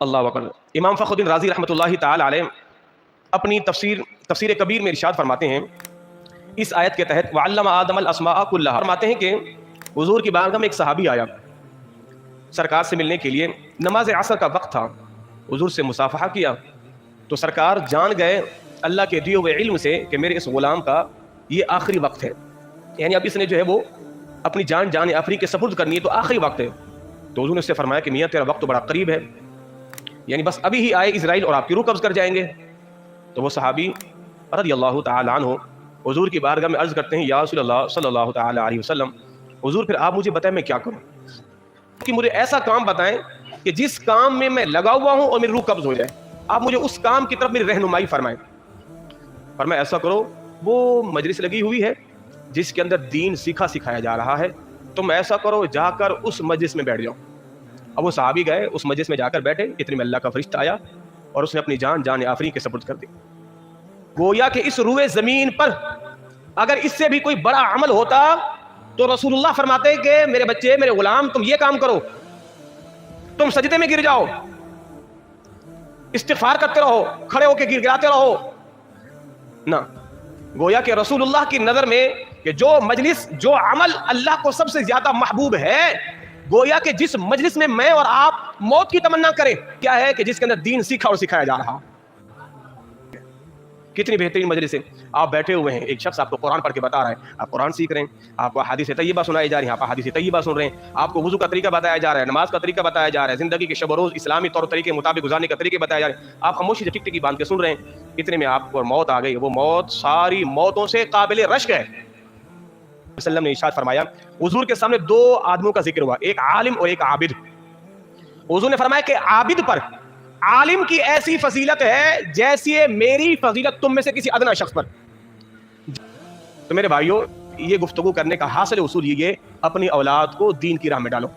اللہ اکبر۔ امام فخر الدین رازی رحمۃ اللہ تعالی علیہ اپنی تفسیر کبیر میں ارشاد فرماتے ہیں اس آیت کے تحت وعلم آدم الاسماء کلھا، فرماتے ہیں کہ حضور کی بارگاہ میں ایک صحابی آیا سرکار سے ملنے کے لیے، نماز عصر کا وقت تھا، حضور سے مصافحہ کیا تو سرکار جان گئے اللہ کے دیے ہوئے علم سے کہ میرے اس غلام کا یہ آخری وقت ہے، یعنی اب اس نے جو ہے وہ اپنی جان آفری کے سپرد کرنی ہے تو آخری وقت ہے۔ تو حضور نے اس سے فرمایا کہ میاں تیرا وقت تو بڑا قریب ہے، یعنی بس ابھی ہی آئے اسرائیل اور آپ کی روح قبض کر جائیں گے۔ تو وہ صحابی رضی اللہ تعالی عنہ حضور کی بارگاہ میں عرض کرتے ہیں یا رسول اللہ صلی اللہ تعالی علیہ وسلم، حضور پھر آپ مجھے بتائیں میں کیا کروں، کہ مجھے ایسا کام بتائیں کہ جس کام میں لگا ہوا ہوں اور میری روح قبض ہو جائے، آپ مجھے اس کام کی طرف میری رہنمائی فرمائیں۔ فرمایا ایسا کرو، وہ مجلس لگی ہوئی ہے جس کے اندر دین سکھایا جا رہا ہے، تم ایسا کرو جا کر اس مجلس میں بیٹھ جاؤ۔ اب وہ صحابی گئے، اس مجلس میں جا کر بیٹھے، اتنے میں اللہ کا فرشتہ آیا اور اس نے اپنی جان آفرین کے سپرد کر دی۔ گویا کہ اس روئے زمین پر اگر اس سے بھی کوئی بڑا عمل ہوتا تو رسول اللہ فرماتے کہ میرے بچے، میرے غلام، تم یہ کام کرو، تم سجدے میں گر جاؤ، استغفار کرتے رہو، کھڑے ہو کے گراتے رہو نہ۔ گویا کہ رسول اللہ کی نظر میں کہ جو مجلس، جو عمل اللہ کو سب سے زیادہ محبوب ہے، گویا کہ جس مجلس میں میں اور آپ موت کی تمنا کریں، کیا ہے کہ جس کے اندر دین سیکھا اور سکھایا جا رہا۔ کتنی بہترین مجلس ہے، آپ بیٹھے ہوئے ہیں، ایک شخص آپ کو قرآن پڑھ کے بتا رہا ہے، آپ قرآن سیکھ رہے ہیں، آپ کو حدیث طیبہ سنائی جا رہی ہیں، آپ حدیث طیبہ سن رہے ہیں، آپ کو وضو کا طریقہ بتایا جا رہا ہے، نماز کا طریقہ بتایا جا رہا ہے، زندگی کے شب و روز اسلامی طور طریقے کے مطابق گزارنے کا طریقے بتایا جا رہے ہیں، آپ خاموشی سے ٹک ٹکی باندھ کے سن رہے ہیں، اتنے میں آپ کو موت آ گئی۔ وہ موت ساری موتوں سے قابل رشک ہے۔ وسلم نے ارشاد فرمایا، حضور کے سامنے دو آدموں کا ذکر ہوا، ایک عالم اور ایک عابد۔ حضور نے فرمایا کہ عابد پر عالم کی ایسی فضیلت ہے جیسی میری فضیلت تم میں سے کسی ادنا شخص پر۔ تو میرے بھائیوں، یہ گفتگو کرنے کا حاصل اصول یہ اپنی اولاد کو دین کی راہ میں ڈالو۔